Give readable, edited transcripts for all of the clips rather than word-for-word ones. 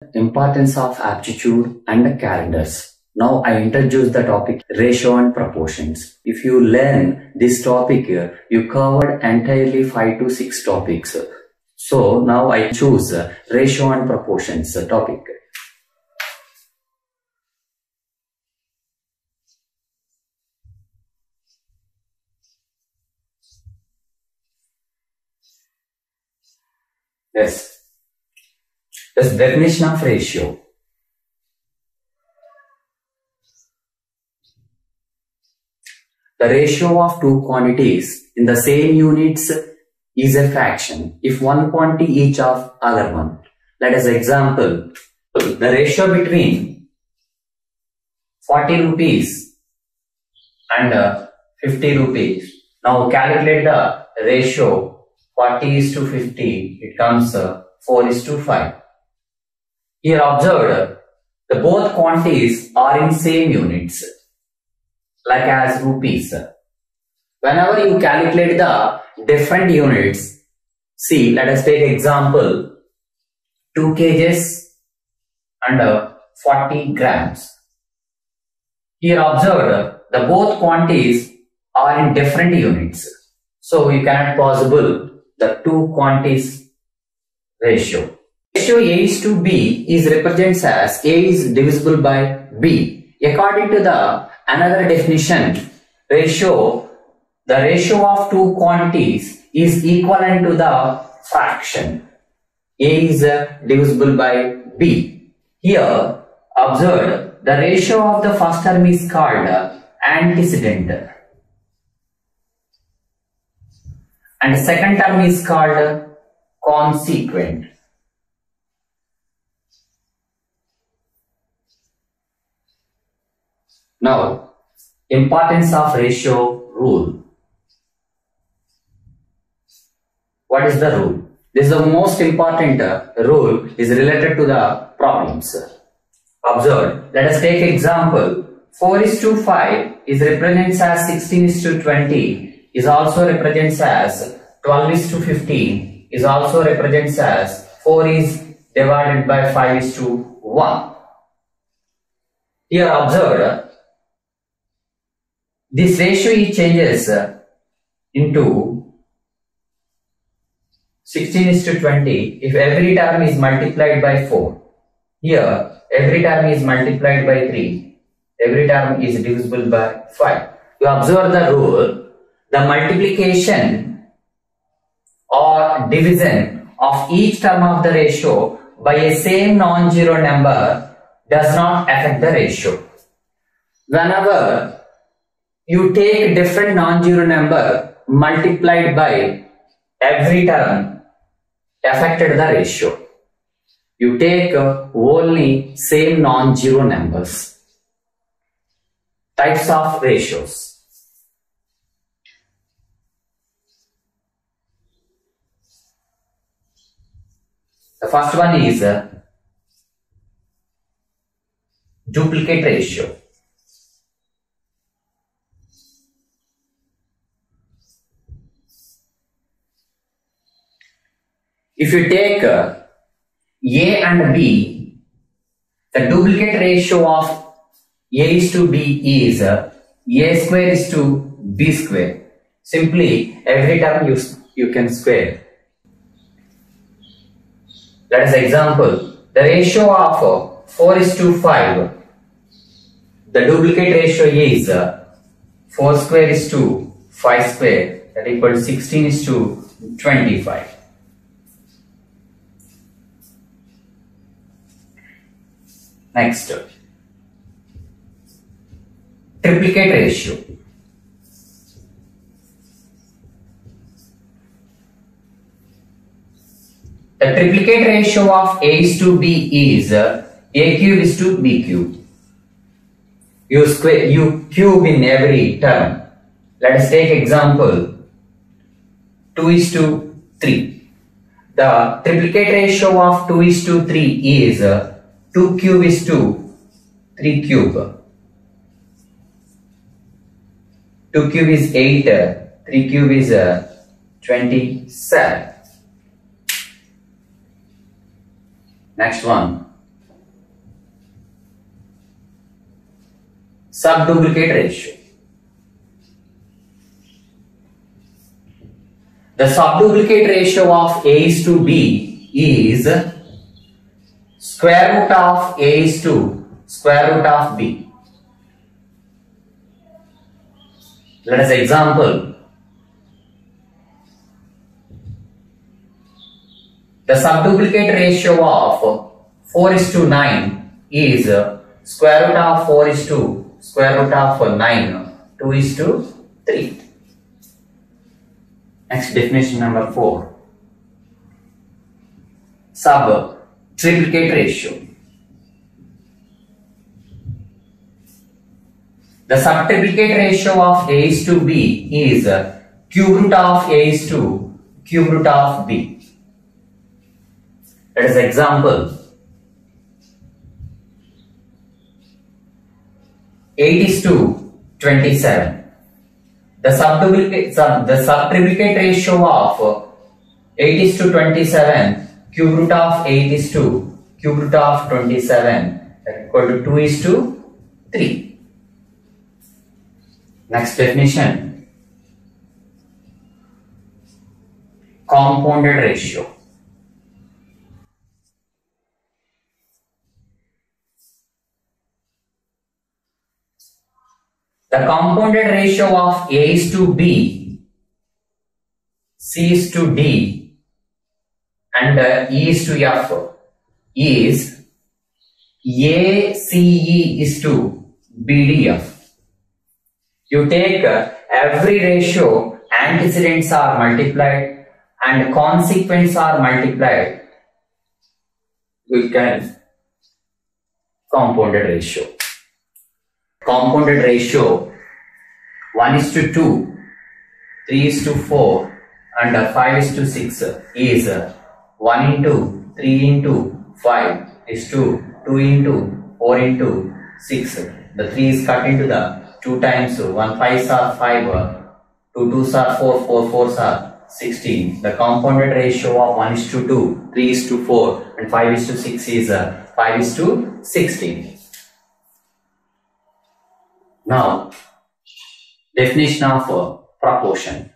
Importance of aptitude and calendars. Now I introduce the topic ratio and proportions. If you learn this topic, you covered entirely 5 to 6 topics. So now I choose ratio and proportions topic. Yes. The definition of ratio. The ratio of two quantities in the same units is a fraction if one quantity each of other one. Let us example the ratio between 40 rupees and 50 rupees. Now calculate the ratio 40 is to 50. It comes 4 is to 5. Here observe the both quantities are in same units like as rupees. Whenever you calculate the different units, see, let us take example 2 kgs and 40 grams. Here observe the both quantities are in different units. So you cannot possible the two quantities ratio. Ratio A is to B is represents as A is divisible by B. According to the another definition, the ratio of two quantities is equivalent to the fraction. A is divisible by B. Here, observe the ratio of the first term is called antecedent and the second term is called consequent. Now, importance of ratio rule. What is the rule? This is the most important rule is related to the problems. Observe, let us take example 4 is to 5 is represents as 16 is to 20 is also represents as 12 is to 15 is also represents as 4 is divided by 5 is to 1. Here observe this ratio changes into 16 is to 20 if every term is multiplied by 4. Here every term is multiplied by 3. Every term is divisible by 5. You observe the rule. The multiplication or division of each term of the ratio by a same non-zero number does not affect the ratio. Whenever you take different non-zero number multiplied by every term affected the ratio. You take only same non-zero numbers. Types of ratios. The first one is duplicate ratio. If you take A and B, the duplicate ratio of A is to B is A square is to B square. Simply every term you can square. Let us example the ratio of 4 is to 5. The duplicate ratio is 4 square is to 5 square, that equals 16 is to 25. Next, triplicate ratio. The triplicate ratio of A is to B is A cube is to B cube. You cube in every term. Let us take example 2 is to 3. The triplicate ratio of 2 is to 3 is 2 cube is to 3 cube. 2 cube is 8, 3 cube is 27. Next one, subduplicate ratio. The subduplicate ratio of A is to B is square root of A is to square root of B. Let us example. The subduplicate ratio of 4 is to 9 is square root of 4 is to square root of 9, 2 is to 3. Next, definition number 4. Sub-triplicate ratio. The subtriplicate ratio of A is to B is cube root of A is to cube root of B. Let us example. 8 is to 27. The subtriplicate ratio of 8 is to 27, cube root of 8 is to cube root of 27, equal to 2 is to 3. Next definition. Compounded ratio. The compounded ratio of A is to B, C is to D, and E is to F is ACE is to BDF. You take every ratio, antecedents are multiplied and consequents are multiplied. We can compounded ratio. Compounded ratio 1 is to 2, 3 is to 4 and 5 is to 6 is 1 into 3 into 5 is to 2 into 4 into 6. The 3 is cut into the 2 times 1 5s are 5, 2 2s are 4, 4 4s are 16. The compounded ratio of 1 is to 2, 3 is to 4 and 5 is to 6 is 5 is to 16. Now, definition of proportion.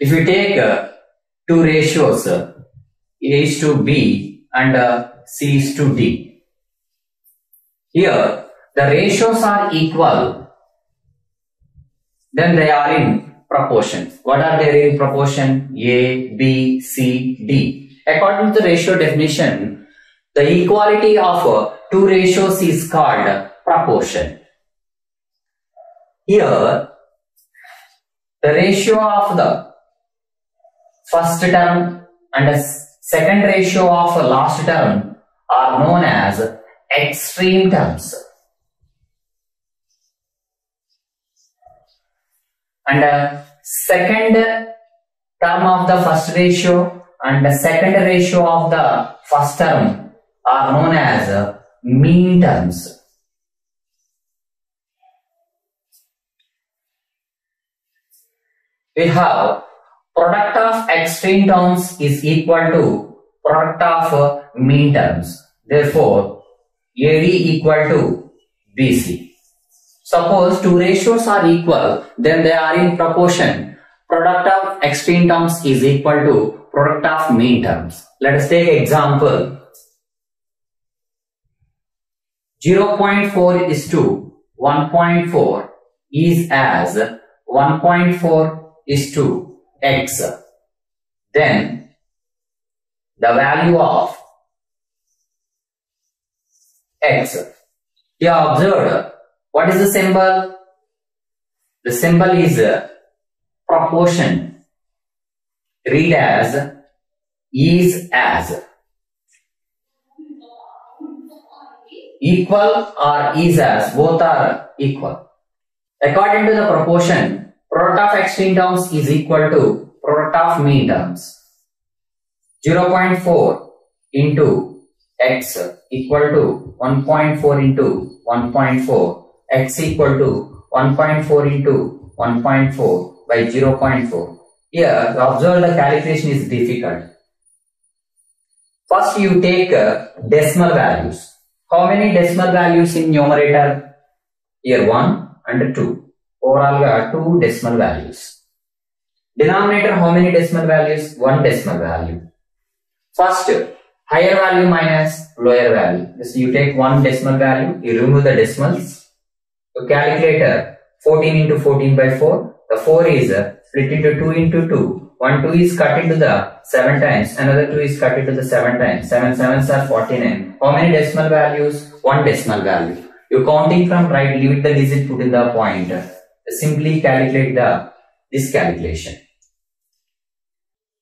If we take two ratios, A is to B and C is to D. Here, the ratios are equal, then they are in proportion. What are they in proportion? A, B, C, D. According to the ratio definition, the equality of two ratios is called proportion. Here, the ratio of the first term and the second ratio of the last term are known as extreme terms. And second term of the first ratio and the second ratio of the first term are known as mean terms. We have product of extreme terms is equal to product of mean terms. Therefore, AD equal to BC. Suppose two ratios are equal, then they are in proportion. Product of extreme terms is equal to product of mean terms. Let us take example. 0.4 is to 1.4 is as 1.4 is to x. Then the value of x. You have observed what is the symbol? The symbol is proportion. Read as is as. Equal or is as, both are equal. According to the proportion, product of extreme terms is equal to product of mean terms. 0.4 into x equal to 1.4 into 1.4, x equal to 1.4 into 1.4 by 0.4. Here, observe the calculation is difficult. First you take decimal values. How many decimal values in numerator? Here 1 and 2. Overall 2 decimal values. Denominator, how many decimal values? 1 decimal value. First, higher value minus lower value. So you take 1 decimal value, you remove the decimals. You calculate 14 into 14 by 4. The 4 is split into 2 into 2. 1 2 is cut into the 7 times. Another 2 is cut into the 7 times. 7 7s are 49. How many decimal values? 1 decimal value. You counting from right, leave the digit, put in the pointer. Simply calculate this calculation.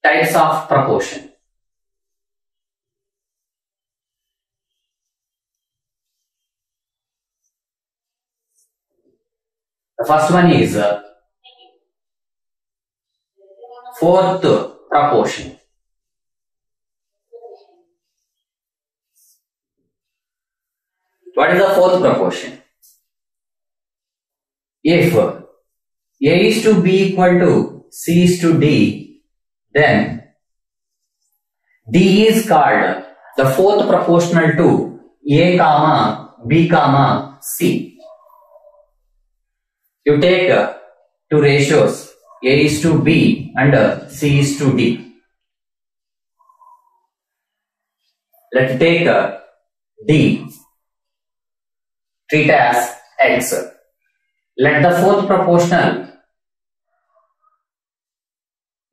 Types of proportion. The first one is fourth proportion. What is the fourth proportion? If A is to B equal to C is to D, then D is called the fourth proportional to A comma B comma C. You take two ratios, A is to B and C is to D. Let's take D, treat as X. Let the fourth proportional,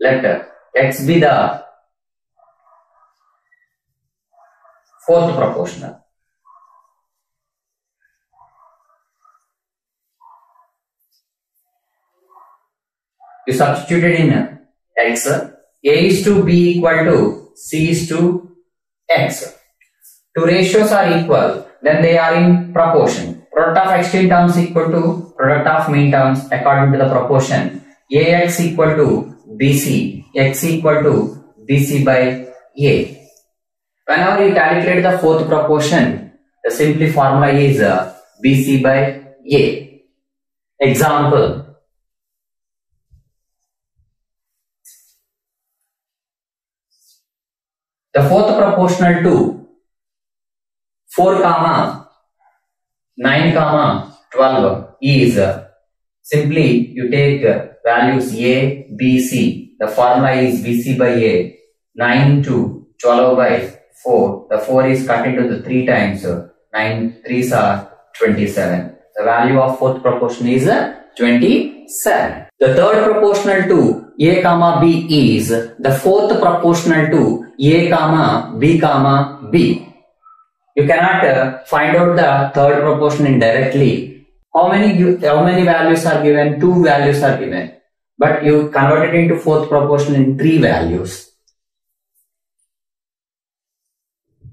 let X be the fourth proportional. You substituted in X. A is to B equal to C is to X. Two ratios are equal, then they are in proportion. Product of extreme terms equal to product of mean terms according to the proportion. AX equal to BC, X equal to BC by A. Whenever you calculate the fourth proportion, the simple formula is BC by A. Example. The fourth proportional to 4 comma 9 comma 12 is simply you take values A, B, C. The formula is BC by A. 9 to 12 by 4. The 4 is cut into the 3 times. 9 3s are 27. The value of fourth proportion is 27. The third proportional to A comma B is the fourth proportional to A comma B. You cannot find out the third proportion indirectly. How many values are given? 2 values are given. But you convert it into fourth proportion in 3 values.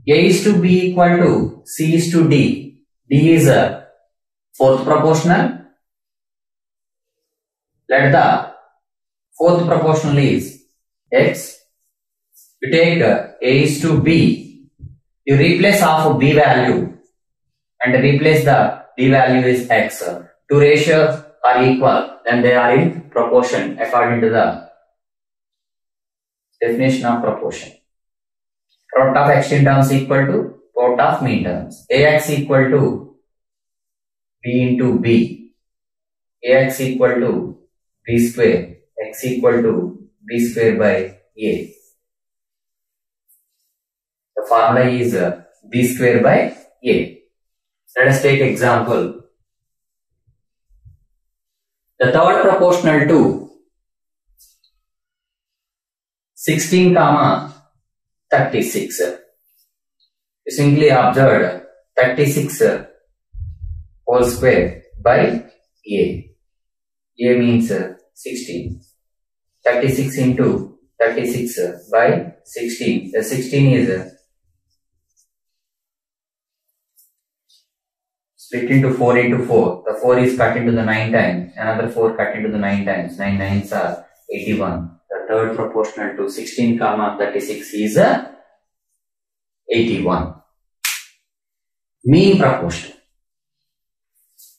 A is to B equal to C is to D. D is a fourth proportional. Let the fourth proportional is X. You take A is to B. You replace half B value and replace the B value is X. Two ratios are equal, then they are in proportion according to the definition of proportion. Product of extreme terms equal to product of mean terms. AX equal to B into B. AX equal to B square. X equal to B square by A. The formula is B square by A. Let us take example. The third proportional to 16 comma 36. You simply observe 36 whole square by A. A means 16. 36 into 36 by 16. The 16 is split into 4 into 4. The 4 is cut into the 9 times. Another 4 cut into the 9 times. 9 9s are 81. The third proportional to 16 comma 36 is 81. Mean proportion.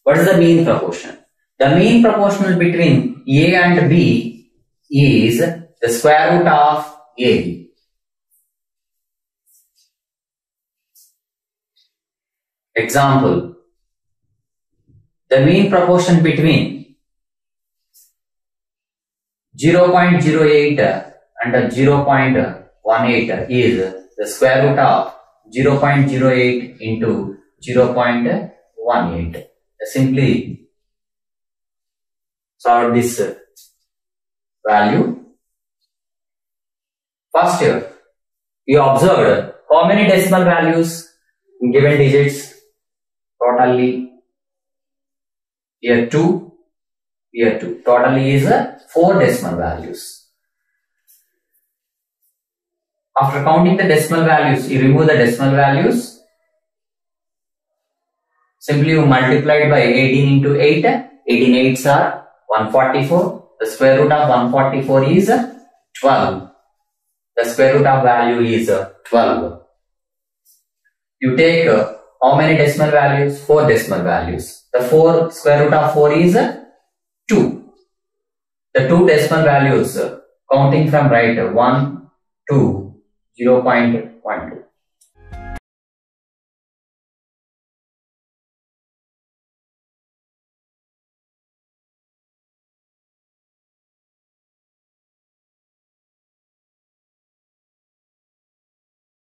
What is the mean proportion? The mean proportional between A and B is the square root of AB. Example, the mean proportion between 0.08 and 0.18 is the square root of 0.08 into 0.18. Simply solve this value. First, you observed how many decimal values in given digits. Totally here 2, here 2. Totally is 4 decimal values. After counting the decimal values, you remove the decimal values. Simply you multiply by 18 into 8. 18 8s are 144. The square root of 144 is 12. The square root of value is 12. You take how many decimal values? 4 decimal values. The square root of 4 is 2. The 2 decimal values counting from right 1, 2, 0.18,